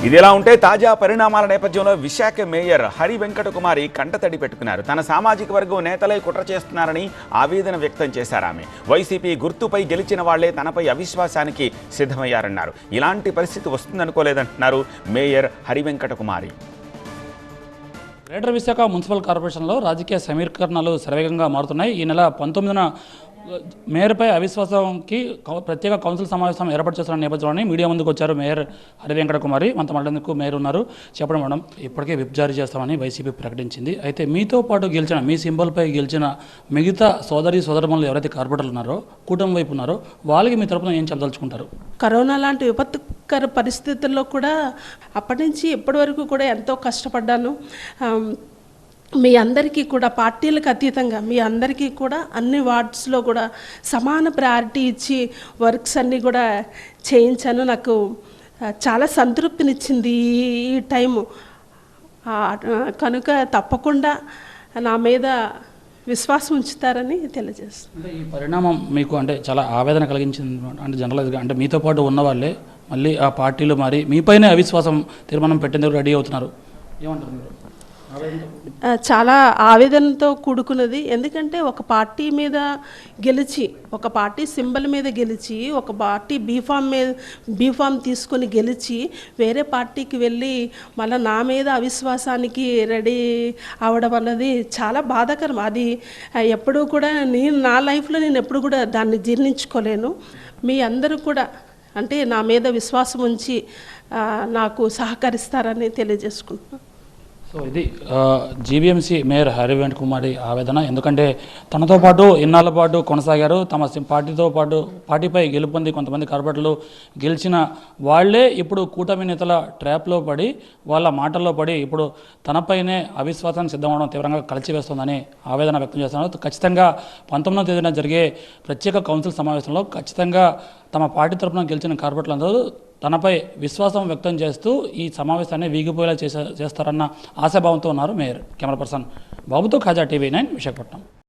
ఇదిలా ఉంటే తాజా పరిణామాల నేపథ్యంలో విశాఖ మేయర్ హరి వెంకట కుమారి కంటతడి పెట్టుకున్నారు. తన సామాజిక వర్గం నేతలే కుట్ర చేస్తున్నారని ఆవేదన వ్యక్తం చేశారు. ఆమె వైసీపీ గుర్తుపై గెలిచిన వాళ్లే తనపై అవిశ్వాసానికి సిద్ధమయ్యారన్నారు. ఇలాంటి పరిస్థితి వస్తుందనుకోలేదంటున్నారు మేయర్ హరి వెంకట కుమారి. గ్రేటర్ విశాఖ మున్సిపల్ కార్పొరేషన్లో రాజకీయ సమీకరణలు శరవేగంగా మారుతున్నాయి. ఈ నెల 19న మేయర్పై అవిశ్వాసంకి ప్రత్యేక కౌన్సిల్ సమావేశం ఏర్పాటు చేస్తున్న నేపథ్యంలోనే మీడియా ముందుకు వచ్చారు మేయర్ హరి వెంకట కుమారి. మనతో మాట్లాడేందుకు మేయర్ ఉన్నారు. చెప్పడం మేడం, ఇప్పటికే విప్ జారీ చేస్తామని వైసీపీ ప్రకటించింది. అయితే మీతో పాటు గెలిచిన, మీ సింబల్పై గెలిచిన మిగతా సోదరమణులు ఎవరైతే కార్పొరేటర్లు ఉన్నారో, కూటమి వైపు ఉన్నారో, వాళ్ళకి మీ తరపున ఏం చెప్పదలుచుకుంటారు? కరోనా లాంటి విపత్కర పరిస్థితుల్లో కూడా అప్పటి నుంచి ఇప్పటి వరకు కూడా ఎంతో కష్టపడ్డాను. మీ అందరికీ కూడా పార్టీలకు అతీతంగా మీ అందరికీ కూడా అన్ని వార్డ్స్లో కూడా సమాన ప్రయారిటీ ఇచ్చి వర్క్స్ అన్నీ కూడా చేయించాను. నాకు చాలా సంతృప్తినిచ్చింది ఈ టైము. కనుక తప్పకుండా నా మీద విశ్వాసం ఉంచుతారని తెలియజేస్తాను. అంటే ఈ పరిణామం మీకు అంటే చాలా ఆవేదన కలిగించింది. అంటే జనరల్గా అంటే మీతో పాటు ఉన్న వాళ్ళే మళ్ళీ ఆ పార్టీలు మారి మీపైనే అవిశ్వాసం తీర్మానం పెట్టేందుకు రెడీ అవుతున్నారు. ఏమంటారు మీరు? చాలా ఆవేదనతో కూడుకున్నది. ఎందుకంటే ఒక పార్టీ మీద గెలిచి, ఒక పార్టీ సింబల్ మీద గెలిచి, ఒక పార్టీ బీఫామ్ తీసుకొని గెలిచి వేరే పార్టీకి వెళ్ళి మళ్ళీ నా మీద అవిశ్వాసానికి రెడీ అవడం అన్నది చాలా బాధాకరం. అది ఎప్పుడూ కూడా నా లైఫ్లో నేను ఎప్పుడు కూడా దాన్ని జీర్ణించుకోలేను. మీ అందరూ కూడా అంటే నా మీద విశ్వాసం ఉంచి నాకు సహకరిస్తారని తెలియజేసుకుంటున్నాను. సో ఇది జీవీఎంసీ మేయర్ హరి వెంకట కుమారి ఆవేదన. ఎందుకంటే తనతో పాటు ఇన్నాళ్ళ పాటు కొనసాగారు. తమ పార్టీపై గెలుపొంది కొంతమంది కార్పొరేటర్లు గెలిచిన వాళ్లే ఇప్పుడు కూటమి నేతల ట్రాప్లో పడి, వాళ్ళ మాటల్లో పడి ఇప్పుడు తనపైనే అవిశ్వాసానికి సిద్ధమవడం తీవ్రంగా కలిచివేస్తుందని ఆవేదన వ్యక్తం చేస్తున్నారు. ఖచ్చితంగా 19వ తేదీన జరిగే ప్రత్యేక కౌన్సిల్ సమావేశంలో ఖచ్చితంగా తమ పార్టీ తరఫున గెలిచిన కార్పొరేటర్లందరూ తనపై విశ్వాసం వ్యక్తం చేస్తూ ఈ సమావేశాన్ని వీగిపోయేలా చేస్తారన్న ఆశాభావంతో ఉన్నారు మేయర్. కెమెరా పర్సన్ బాబుతో ఖాజా, TV9 విశాఖపట్నం.